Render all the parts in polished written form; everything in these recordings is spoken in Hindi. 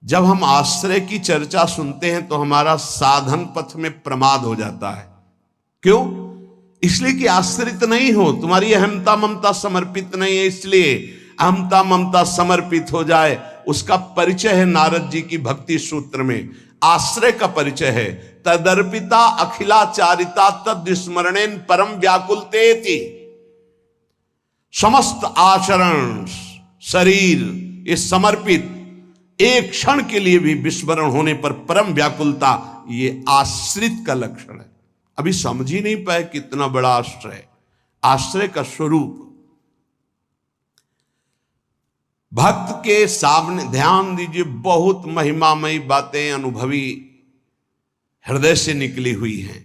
जब हम आश्रय की चर्चा सुनते हैं तो हमारा साधन पथ में प्रमाद हो जाता है। क्यों? इसलिए कि आश्रित नहीं हो, तुम्हारी अहमता ममता समर्पित नहीं है, इसलिए अहमता ममता समर्पित हो जाए। उसका परिचय है नारद जी की भक्ति सूत्र में, आश्रय का परिचय है। तदर्पिता अखिलाचारिता तद स्मरणेन परम व्याकुलतेति। समस्त आचरण शरीर ये समर्पित, एक क्षण के लिए भी विस्मरण होने पर परम व्याकुलता, ये आश्रित का लक्षण है। अभी समझ ही नहीं पाए कितना बड़ा आश्रय, आश्रय का स्वरूप। भक्त के सामने ध्यान दीजिए, बहुत महिमामयी बातें अनुभवी हृदय से निकली हुई हैं।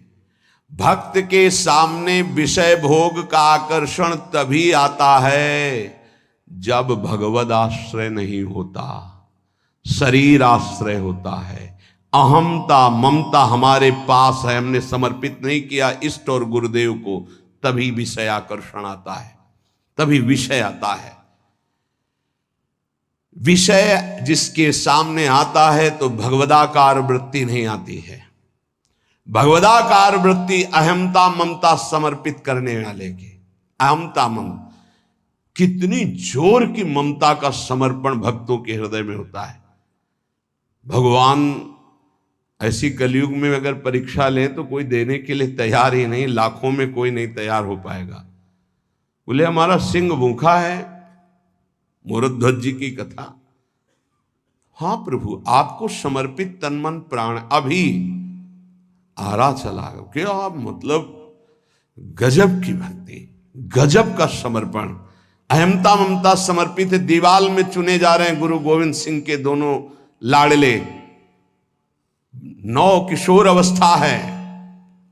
भक्त के सामने विषय भोग का आकर्षण तभी आता है जब भगवद आश्रय नहीं होता, शरीर आश्रय होता है। अहमता ममता हमारे पास है, हमने समर्पित नहीं किया इष्ट और गुरुदेव को, तभी विषय आकर्षण आता है, तभी विषय आता है। विषय जिसके सामने आता है तो भगवदाकार वृत्ति नहीं आती है। भगवदाकार वृत्ति अहमता ममता समर्पित करने वाले की, अहमता ममता, कितनी जोर की ममता का समर्पण भक्तों के हृदय में होता है। भगवान ऐसी कलयुग में अगर परीक्षा लें तो कोई देने के लिए तैयार ही नहीं, लाखों में कोई नहीं तैयार हो पाएगा। बोले हमारा सिंह भूखा है, मोरध्वज जी की कथा। हाँ प्रभु, आपको समर्पित तन मन प्राण, अभी आरा चला क्या, मतलब गजब की भक्ति, गजब का समर्पण, अहमता ममता समर्पित है। दीवाल में चुने जा रहे हैं गुरु गोविंद सिंह के दोनों लाडले, 9 किशोर अवस्था है,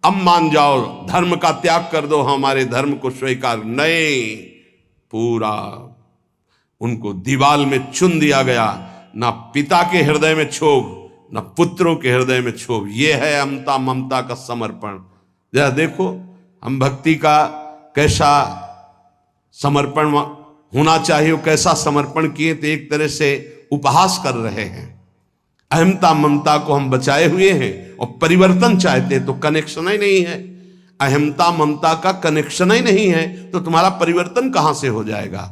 अब मान जाओ, धर्म का त्याग कर दो, हमारे धर्म को स्वीकार नहीं। पूरा उनको दीवाल में चुन दिया गया, ना पिता के हृदय में क्षोभ, ना पुत्रों के हृदय में क्षोभ। यह है अहमता ममता का समर्पण। जरा देखो हम भक्ति का कैसा समर्पण होना चाहिए, कैसा समर्पण किए, तो एक तरह से उपहास कर रहे हैं। अहमता ममता को हम बचाए हुए हैं और परिवर्तन चाहते तो कनेक्शन ही नहीं है। अहमता ममता का कनेक्शन ही नहीं है तो तुम्हारा परिवर्तन कहां से हो जाएगा।